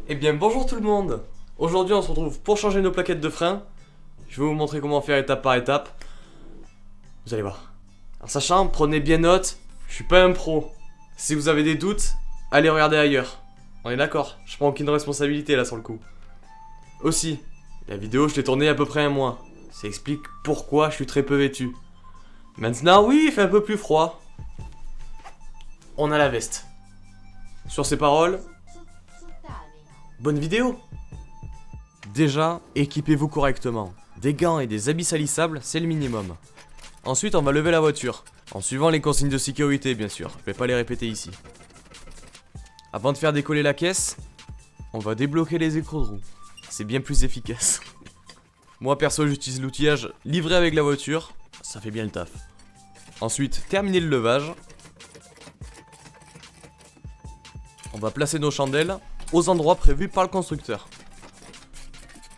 Eh bien bonjour tout le monde. Aujourd'hui on se retrouve pour changer nos plaquettes de frein. Je vais vous montrer comment faire étape par étape. Vous allez voir. En sachant, prenez bien note, je suis pas un pro. Si vous avez des doutes, allez regarder ailleurs. On est d'accord, je prends aucune responsabilité là sur le coup. Aussi, la vidéo je l'ai tournée à peu près un mois. Ça explique pourquoi je suis très peu vêtu. Maintenant oui, il fait un peu plus froid. On a la veste. Sur ces paroles, bonne vidéo. Déjà, équipez-vous correctement. Des gants et des habits salissables, c'est le minimum. Ensuite, on va lever la voiture, en suivant les consignes de sécurité bien sûr, je vais pas les répéter ici. Avant de faire décoller la caisse, on va débloquer les écrous de roue. C'est bien plus efficace. Moi perso, j'utilise l'outillage livré avec la voiture, ça fait bien le taf. Ensuite, terminer le levage. On va placer nos chandelles aux endroits prévus par le constructeur.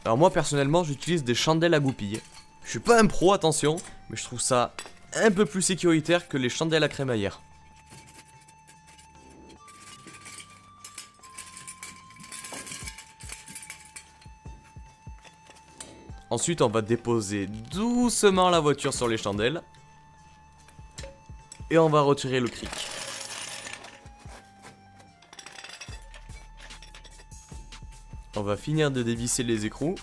Alors moi personnellement j'utilise des chandelles à goupilles. Je suis pas un pro, attention, mais je trouve ça un peu plus sécuritaire que les chandelles à crémaillère. Ensuite on va déposer doucement la voiture sur les chandelles. Et on va retirer le cric. On va finir de dévisser les écrous.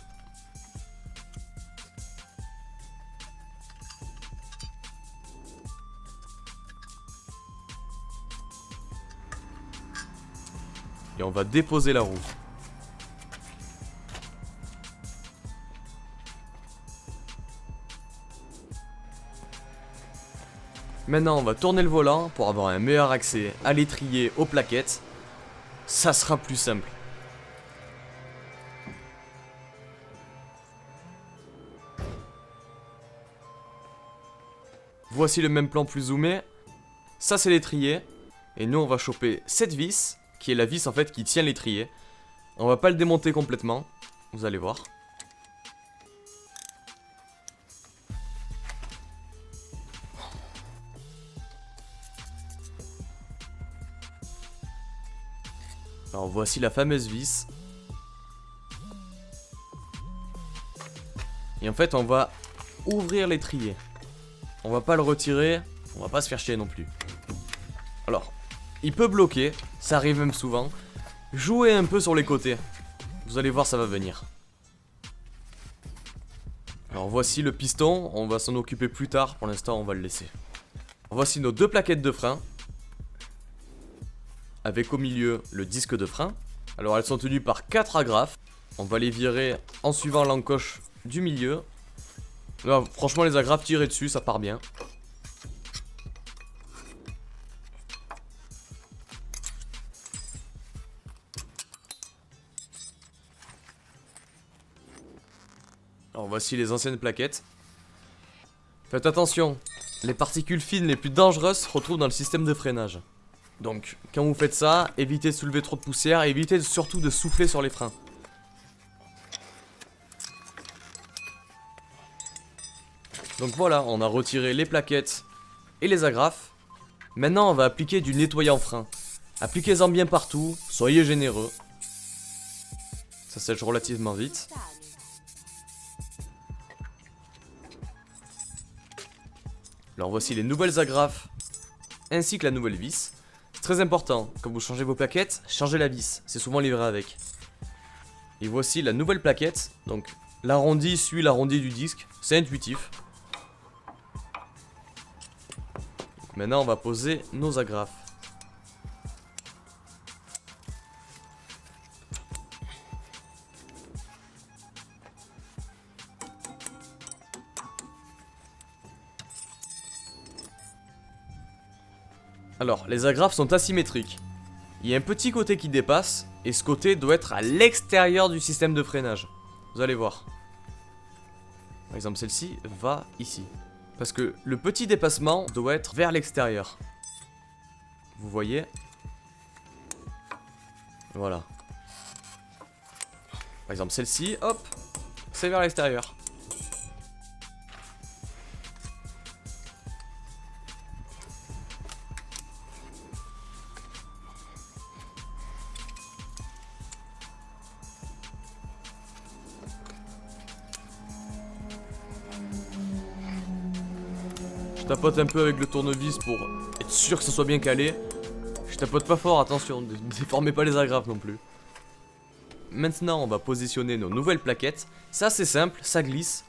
Et on va déposer la roue. Maintenant on va tourner le volant pour avoir un meilleur accès à l'étrier, aux plaquettes. Ça sera plus simple. Voici le même plan plus zoomé. Ça c'est l'étrier. Et nous on va choper cette vis, qui est la vis en fait qui tient l'étrier. On va pas le démonter complètement, vous allez voir. Alors voici la fameuse vis. Et en fait on va ouvrir l'étrier. On va pas le retirer, on va pas se faire chier non plus. Alors, il peut bloquer, ça arrive même souvent. Jouez un peu sur les côtés. Vous allez voir, ça va venir. Alors voici le piston, on va s'en occuper plus tard, pour l'instant on va le laisser. Voici nos deux plaquettes de frein. Avec au milieu le disque de frein. Alors elles sont tenues par 4 agrafes. On va les virer en suivant l'encoche du milieu. Là, franchement les agrafes tirées dessus, ça part bien. Alors voici les anciennes plaquettes. Faites attention, les particules fines les plus dangereuses se retrouvent dans le système de freinage. Donc quand vous faites ça, évitez de soulever trop de poussière et évitez surtout de souffler sur les freins. Donc voilà, on a retiré les plaquettes et les agrafes. Maintenant on va appliquer du nettoyant frein. Appliquez-en bien partout, soyez généreux. Ça sèche relativement vite. Alors voici les nouvelles agrafes ainsi que la nouvelle vis. C'est très important, quand vous changez vos plaquettes, changez la vis, c'est souvent livré avec. Et voici la nouvelle plaquette, donc l'arrondi suit l'arrondi du disque, c'est intuitif. Donc maintenant on va poser nos agrafes. Alors, les agrafes sont asymétriques. Il y a un petit côté qui dépasse, et ce côté doit être à l'extérieur du système de freinage. Vous allez voir. Par exemple, celle-ci va ici. Parce que le petit dépassement doit être vers l'extérieur. Vous voyez? Voilà. Par exemple, celle-ci, hop, c'est vers l'extérieur. tapote un peu avec le tournevis pour être sûr que ça soit bien calé. Je tapote pas fort, attention, ne déformez pas les agrafes non plus. Maintenant, on va positionner nos nouvelles plaquettes. Ça, c'est simple, ça glisse.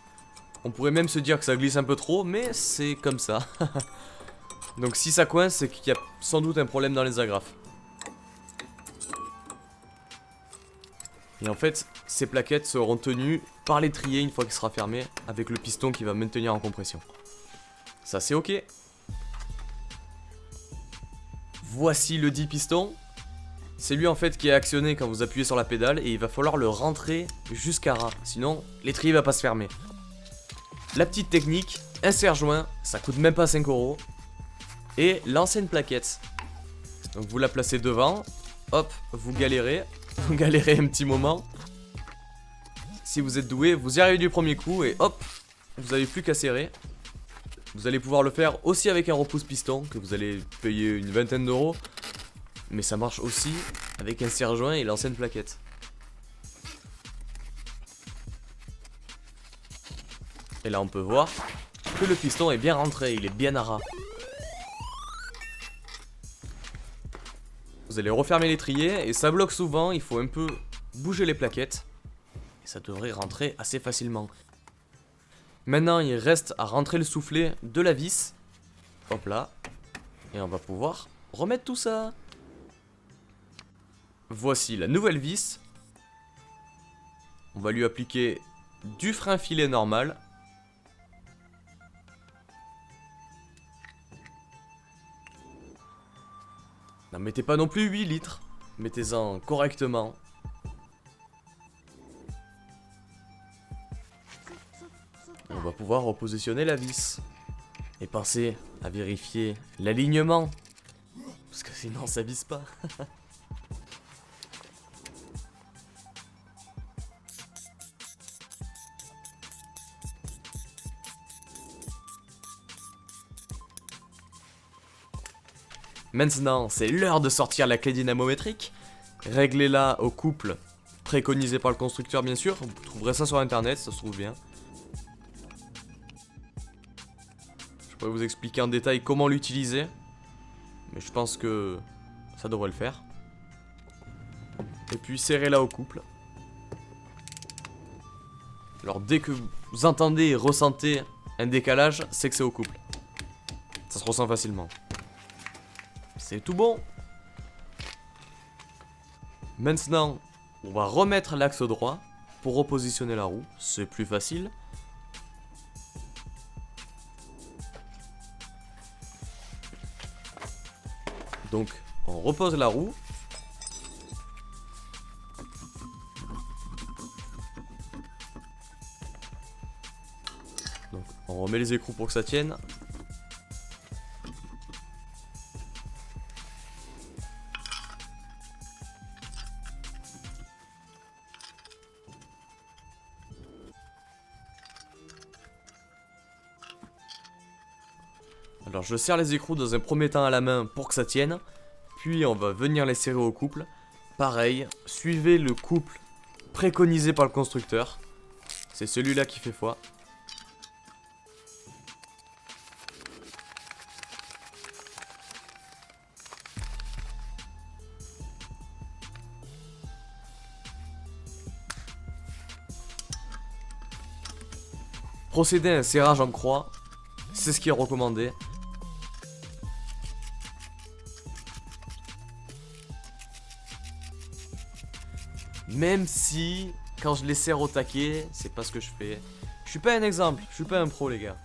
On pourrait même se dire que ça glisse un peu trop, mais c'est comme ça. Donc si ça coince, c'est qu'il y a sans doute un problème dans les agrafes. Et en fait, ces plaquettes seront tenues par l'étrier une fois qu'il sera fermé, avec le piston qui va maintenir en compression. Ça, c'est ok. Voici le dit piston. C'est lui en fait qui est actionné quand vous appuyez sur la pédale et il va falloir le rentrer jusqu'à ras, sinon l'étrier va pas se fermer. La petite technique, un serre-joint, ça coûte même pas 5 €. Et l'ancienne plaquette. Donc vous la placez devant, hop, vous galérez un petit moment. Si vous êtes doué, vous y arrivez du premier coup et hop, vous n'avez plus qu'à serrer. Vous allez pouvoir le faire aussi avec un repousse piston que vous allez payer une vingtaine d'euros. Mais ça marche aussi avec un serre-joint et l'ancienne plaquette. Et là on peut voir que le piston est bien rentré, il est bien à ras. Vous allez refermer l'étrier et ça bloque souvent, il faut un peu bouger les plaquettes. Et ça devrait rentrer assez facilement. Maintenant il reste à rentrer le soufflet de la vis. Hop là. Et on va pouvoir remettre tout ça. Voici la nouvelle vis. On va lui appliquer du frein filet normal. Ne mettez pas non plus 8 litres. Mettez-en correctement. Et on va pouvoir repositionner la vis. Et pensez à vérifier l'alignement. Parce que sinon ça vise pas. Maintenant, c'est l'heure de sortir la clé dynamométrique. Réglez-la au couple préconisé par le constructeur, bien sûr. Vous trouverez ça sur internet, ça se trouve bien. Je pourrais vous expliquer en détail comment l'utiliser. Mais je pense que ça devrait le faire. Et puis serrez-la au couple. Alors dès que vous entendez et ressentez un décalage, c'est que c'est au couple. Ça se ressent facilement. C'est tout bon. Maintenant, on va remettre l'axe droit pour repositionner la roue. C'est plus facile. Donc, on repose la roue. Donc, on remet les écrous pour que ça tienne. Alors je serre les écrous dans un premier temps à la main pour que ça tienne, puis on va venir les serrer au couple. Pareil, suivez le couple préconisé par le constructeur, c'est celui-là qui fait foi. Procédez à un serrage en croix, c'est ce qui est recommandé. Même si, quand je les serre au taquet, c'est pas ce que je fais. Je suis pas un exemple, je suis pas un pro les gars.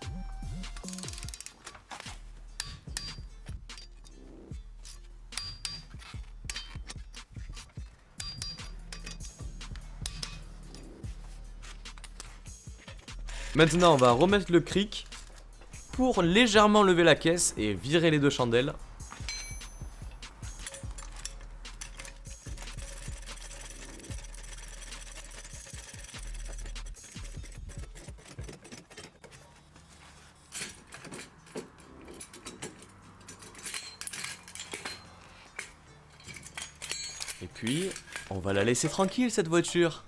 Maintenant on va remettre le cric pour légèrement lever la caisse et virer les deux chandelles. Et puis, on va la laisser tranquille cette voiture.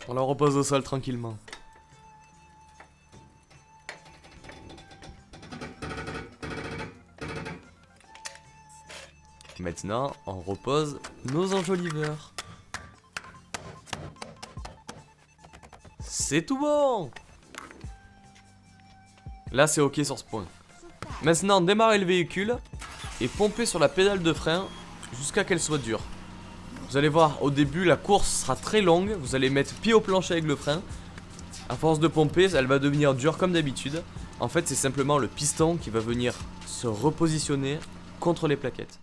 On la repose au sol tranquillement. maintenant, on repose nos enjoliveurs. C'est tout bon. Là, c'est ok sur ce point. Maintenant, démarrez le véhicule et pompez sur la pédale de frein jusqu'à qu'elle soit dure. Vous allez voir, au début, la course sera très longue. Vous allez mettre pied au plancher avec le frein. À force de pomper, elle va devenir dure comme d'habitude. En fait, c'est simplement le piston qui va venir se repositionner contre les plaquettes.